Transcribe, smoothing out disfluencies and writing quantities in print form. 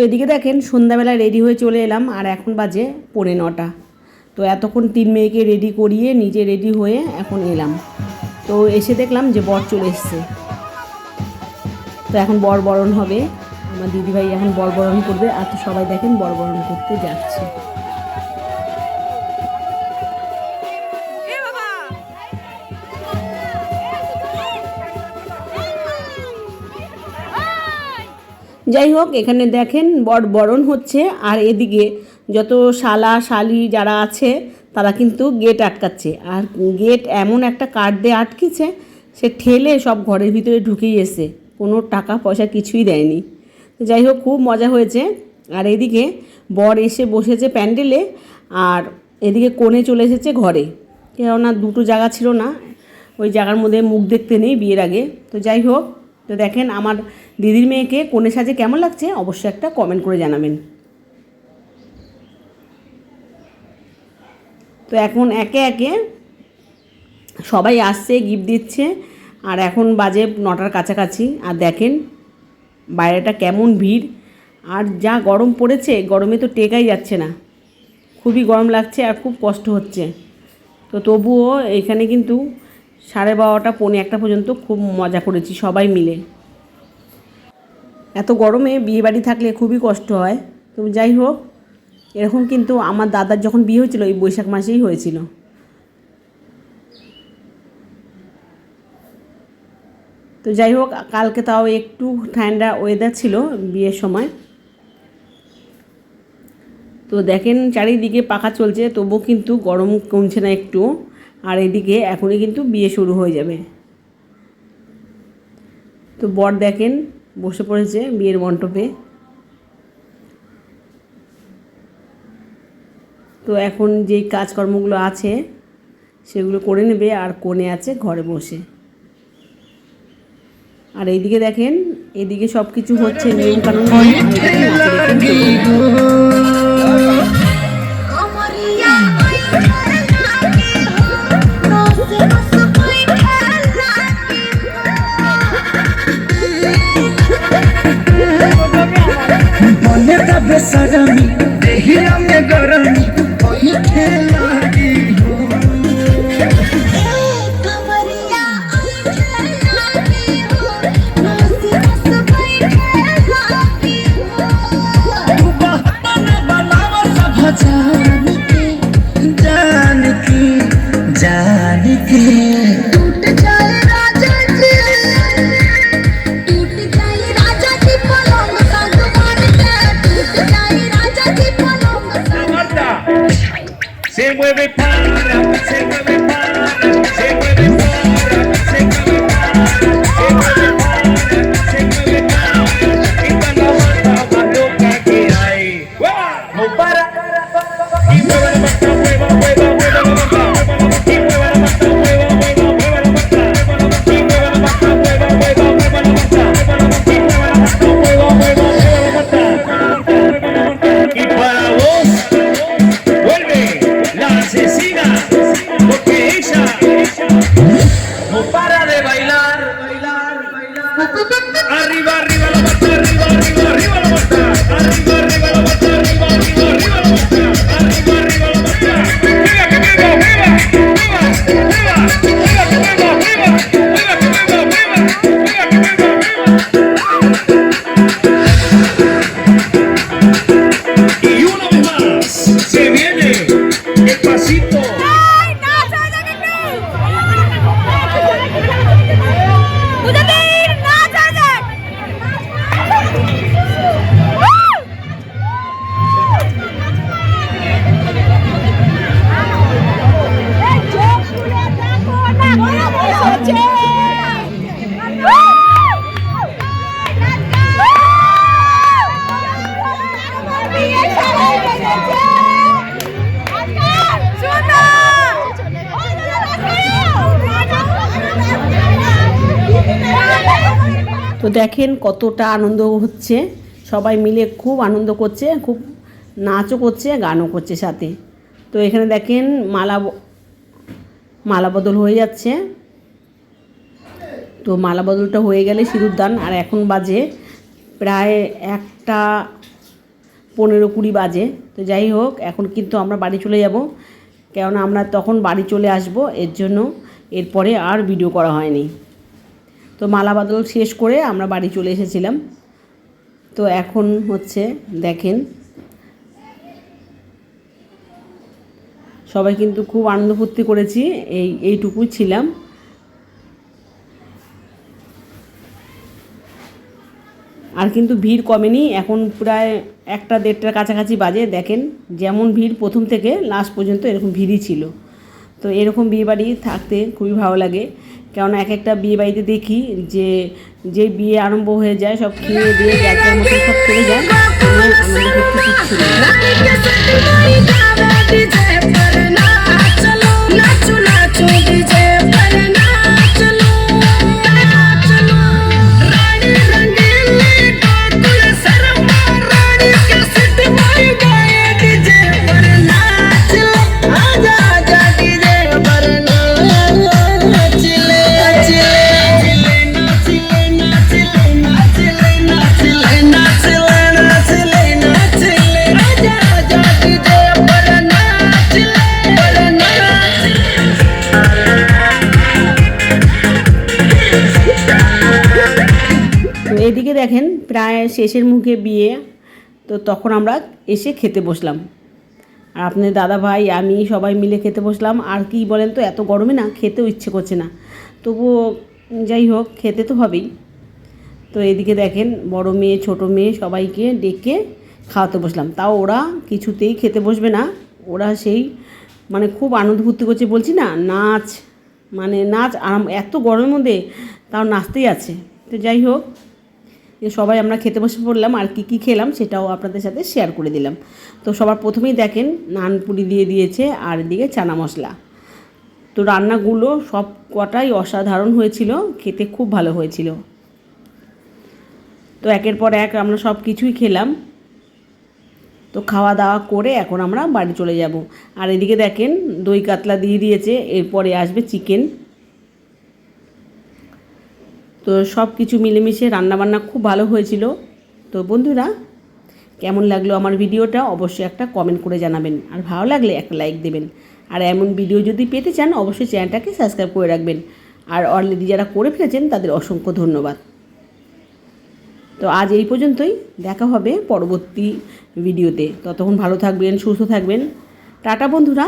এদিকে দেখেন সন্ধ্যাবেলা রেডি হয়ে চলে এলাম, আর এখন বাজে 9:45। তো এতক্ষণ 3 মেয়েকে রেডি করিয়ে নিজে রেডি হয়ে এখন এলাম। তো এসে দেখলাম যে বর চলে এসছে। তো এখন বর বরণ হবে, আমার দিদিভাই এখন বর বরণ করবে। আর তো সবাই দেখেন বর বরণ করতে যাচ্ছে। যাই হোক, এখানে দেখেন বর বরণ হচ্ছে, আর এদিকে যত শালা শালি যারা আছে তারা কিন্তু গেট আটকাচ্ছে। আর গেট এমন একটা কাঠ দিয়ে আটকেছে, সে ঠেলে সব ঘরের ভিতরে ঢুকেই এসে, কোনো টাকা পয়সা কিছুই দেয়নি। যাই হোক, খুব মজা হয়েছে। আর এদিকে বর এসে বসেছে প্যান্ডেলে, আর এদিকে কনে চলে এসেছে ঘরে, কেননা দুটো জায়গা ছিল না, ওই জায়গার মধ্যে মুখ দেখতে নেই বিয়ের আগে। তো যাই হোক, তো দেখেন আমার দিদির মেয়েকে কনে সাজে কেমন লাগছে অবশ্যই একটা কমেন্ট করে জানাবেন। তো এখন একে একে সবাই আসছে, গিফট দিচ্ছে। আর এখন বাজে 9টার কাছাকাছি। আর দেখেন বাইরেটা কেমন ভিড়, আর যা গরম পড়েছে, গরমে তো টেকাই যাচ্ছে না, খুবই গরম লাগছে আর খুব কষ্ট হচ্ছে। তো তবুও এখানে কিন্তু 12:30 পৌনে 1 পর্যন্ত খুব মজা করেছি সবাই মিলে। এত গরমে বিয়ে বাড়ি থাকলে খুবই কষ্ট হয়। তো যাই হোক, এরকম কিন্তু আমার দাদার যখন বিয়ে হয়েছিল এই বৈশাখ মাসেই হয়েছিল। তো যাই হোক, কালকে তাও একটু ঠান্ডা ওয়েদার ছিল বিয়ের সময়। তো দেখেন চারিদিকে পাখা চলছে, তবুও কিন্তু গরম কমছে না একটু। আর এদিকে এখনই কিন্তু বিয়ে শুরু হয়ে যাবে। তো বর দেখেন বসে পড়েছে বিয়ের মণ্ডপে। তো এখন যেই কাজকর্মগুলো আছে সেগুলো করে নেবে, আর কনে আছে ঘরে বসে। আর এইদিকে দেখেন, এদিকে সব কিছু হচ্ছে নিয়মকানুন। बेसरमी देहिया में गरमी कोई खेलागी हो कमरिया खेलागी हो नासी बस कोई खेलागी हो तू बहाना बनावा सब जान के टूट जाए राजा जी, टूट जाए राजा जी पलंग संग मार के, टूट जाए राजा जी पलंग संग। Se mueve para, se mueve para, se mueve para, se mueve para, se mueve para, se mueve para, y cuando mata más loca que hay. No para, y mueve la mata, mueva, mueva, mueva la mata, y mueve la mata, mueva, mueva, mueva la mata, y mueve la mata, mueva, mueva, mueva la mata, y mueve la mata, mueva, mueva, mueva la mata. Y para vos, vuelve la asesina, porque ella no para de bailar, bailar, bailar. Arriba, arriba la mata, arriba, arriba, arriba la mata, arriba, arriba la mata, arriba, arriba, arriba la mata, arriba, arriba la mata. Viva que viva, viva, viva, viva, viva que viva, viva, viva que viva, viva, viva que viva, viva. Y una vez más se viene el pasito. তো দেখেন কতটা আনন্দ হচ্ছে, সবাই মিলে খুব আনন্দ করছে, খুব নাচও করছে, গানও করছে সাথে। তো এখানে দেখেন মালা বদল হয়ে যাচ্ছে। তো মালা বদলটা হয়ে গেলে সিঁদুর দান। আর এখন বাজে প্রায় 1টা 15-20 বাজে। তো যাই হোক, এখন কিন্তু আমরা বাড়ি চলে যাব, কেননা আমরা তখন বাড়ি চলে আসব, এর জন্য এরপরে আর ভিডিও করা হয়নি। তো মালা বদল শেষ করে আমরা বাড়ি চলে এসেছিলাম। তো এখন হচ্ছে দেখেন সবাই কিন্তু খুব আনন্দ ফুর্তি করেছি, এইটুকুই ছিলাম। আর কিন্তু ভিড় কমেনি, এখন প্রায় 1-1:30টার কাছাকাছি বাজে। দেখেন যেমন ভিড় প্রথম থেকে লাস্ট পর্যন্ত এরকম ভিড়ই ছিল। তো এরকম বিয়েবাড়ি থাকতে খুবই ভালো লাগে, কেননা এক একটা বিয়েবাড়িতে দেখি যে বিয়ে আরম্ভ হয়ে যায় সব খেয়ে দিয়ে যার যার মতো সব চলে যায়, কোনো আনন্দ করতে কিচ্ছু নেই। रानी के साथ कोई गावे डीजे पर नाच लो, नाचो नाचो डीजे पर नाच लो, नाच लो। रानी रंगीली गोकुल शर्मा, रानी के साथ कोई गावे डीजे पर नाच लो, आजा आजा डीजे पर नाच ले, नाच ले, नाच ले, नाच ले, नाच ले, नाच ले, नाच ले, नाच ले, नाच ले, आजा आजा डीजे पर नाच ले, पर नाच ले। তো এদিকে দেখেন প্রায় শেষের মুখে বিয়ে। তো তখন আমরা এসে খেতে বসলাম, আর আপনার দাদা ভাই আমি সবাই মিলে খেতে বসলাম। আর কি বলেন তো, এত গরমে না খেতেও ইচ্ছে করছে না, তবুও যাই হোক খেতে তো হবেই। তো এদিকে দেখেন বড় মেয়ে ছোট মেয়ে সবাইকে ডেকে খাওয়াতে বসলাম, তাও ওরা কিছুতেই খেতে বসবে না। ওরা সেই মানে খুব আনন্দ ফুর্তি করছে, বলছি না, নাচ মানে নাচ এত গরমের মধ্যে তাও নাচতেই আছে। তো যাই হোক সবাই আমরা খেতে বসে পড়লাম, আর কি খেলাম সেটাও আপনাদের সাথে শেয়ার করে দিলাম। তো সবার প্রথমেই দেখেন নান পুরি দিয়ে দিয়েছে, আর এদিকে চানা মশলা। তো রান্নাগুলো সব কটাই অসাধারণ হয়েছিল, খেতে খুব ভালো হয়েছিল। তো একের পর এক আমরা সব কিছুই খেলাম। তো খাওয়া দাওয়া করে এখন আমরা বাড়ি চলে যাব। আর এদিকে দেখেন দই কাতলা দিয়ে দিয়েছে, এরপরে আসবে চিকেন। তো সব কিছু মিলেমিশে রান্নাবান্না খুব ভালো হয়েছিল। তো বন্ধুরা কেমন লাগলো আমার ভিডিওটা অবশ্যই একটা কমেন্ট করে জানাবেন, আর ভালো লাগলে একটা লাইক দেবেন। আর এমন ভিডিও যদি পেতে চান অবশ্যই চ্যানেলটাকে সাবস্ক্রাইব করে রাখবেন। আর অলরেডি যারা করে ফেলেছেন তাদের অসংখ্য ধন্যবাদ। তো আজ এই পর্যন্তই, দেখা হবে পরবর্তী ভিডিওতে। ততক্ষণ ভালো থাকবেন, সুস্থ থাকবেন। টাটা বন্ধুরা।